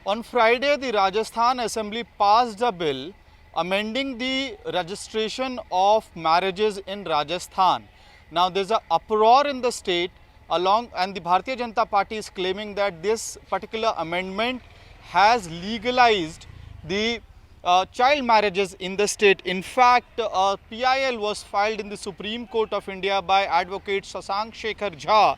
On Friday, the Rajasthan Assembly passed a bill amending the registration of marriages in Rajasthan. Now, there's an uproar in the state and the Bharatiya Janata Party is claiming that this particular amendment has legalized the child marriages in the state. In fact, a PIL was filed in the Supreme Court of India by Advocate Shashank Shekhar Jha,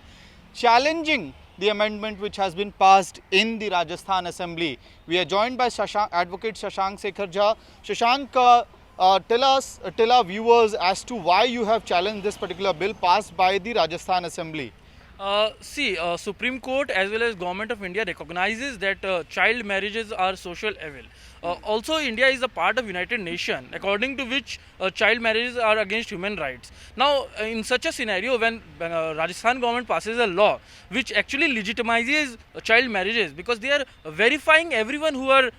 challenging the amendment which has been passed in the Rajasthan Assembly. We are joined by Advocate Shashank Shekhar Jha. Shashank, tell our viewers as to why you have challenged this particular bill passed by the Rajasthan Assembly. Supreme Court as well as Government of India recognizes that child marriages are social evil. Also, India is a part of United Nations, according to which child marriages are against human rights. Now, in such a scenario, when Rajasthan government passes a law which actually legitimizes child marriages, because they are verifying everyone who are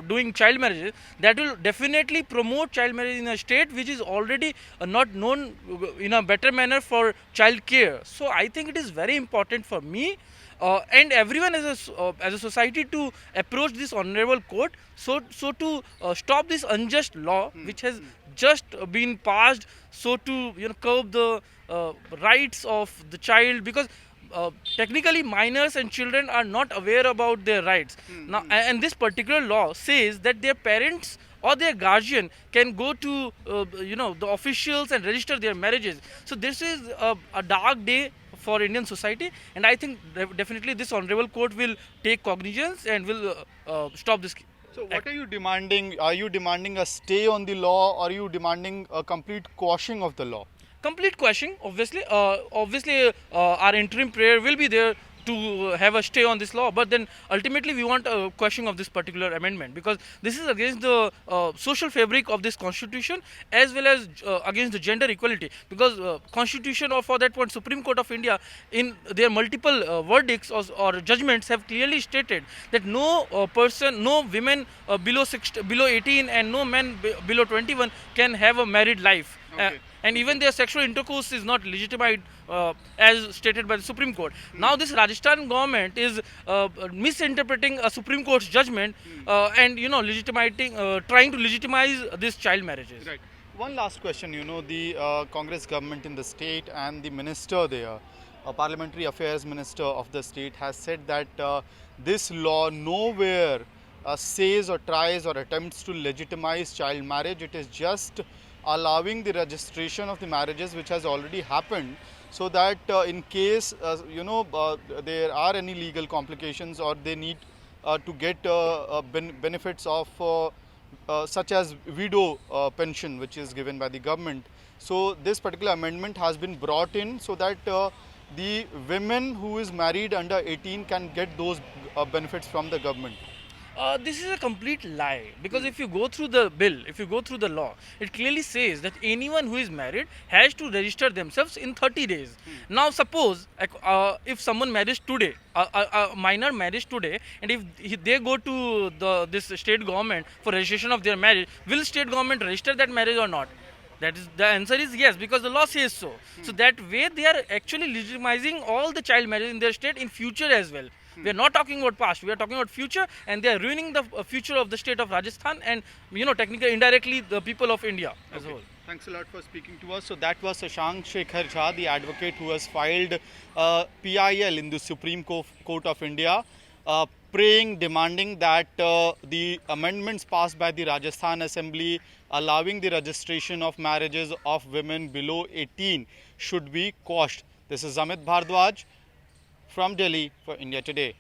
doing child marriages, that will definitely promote child marriage in a state which is already not known in a better manner for child care. So I think it is very important for me and everyone as a society to approach this honorable court, so to stop this unjust law which has just been passed, so to curb the rights of the child, because technically minors and children are not aware about their rights. Now, and this particular law says that their parents or their guardian can go to the officials and register their marriages. So this is a dark day for Indian society, and I think definitely this honorable court will take cognizance and will stop this. So, what are you demanding? Are you demanding a stay on the law, or are you demanding a complete quashing of the law? Complete question, obviously. Our interim prayer will be there to have a stay on this law, but then ultimately we want a question of this particular amendment, because this is against the social fabric of this constitution, as well as against the gender equality, because constitution, or for that point Supreme Court of India, in their multiple verdicts or judgments, have clearly stated that no person, no women below 18 and no men below 21 can have a married life. Okay. And even their sexual intercourse is not legitimate as stated by the Supreme Court. Now this Rajasthan government is misinterpreting a Supreme Court's judgment and trying to legitimize these child marriages. Right. One last question. The Congress government in the state and the minister there, parliamentary affairs minister of the state, has said that this law nowhere says or tries or attempts to legitimize child marriage. It is just allowing the registration of the marriages which has already happened, so that in case there are any legal complications, or they need to get benefits of such as widow pension which is given by the government. So this particular amendment has been brought in so that the women who is married under 18 can get those benefits from the government. This is a complete lie, because if you go through the bill, if you go through the law, it clearly says that anyone who is married has to register themselves in 30 days. Now, suppose if someone marries today, a minor marries today, and if they go to this state government for registration of their marriage, will state government register that marriage or not? That is, the answer is yes, because the law says so. So that way they are actually legitimizing all the child marriage in their state in future as well. We are not talking about past, we are talking about future, and they are ruining the future of the state of Rajasthan and technically indirectly the people of India as a whole. Thanks a lot for speaking to us. So that was Shashank Shekhar Jha, the advocate who has filed PIL in the Supreme Court of India, demanding that the amendments passed by the Rajasthan Assembly allowing the registration of marriages of women below 18 should be quashed. This is Amit Bhardwaj from Delhi for India Today.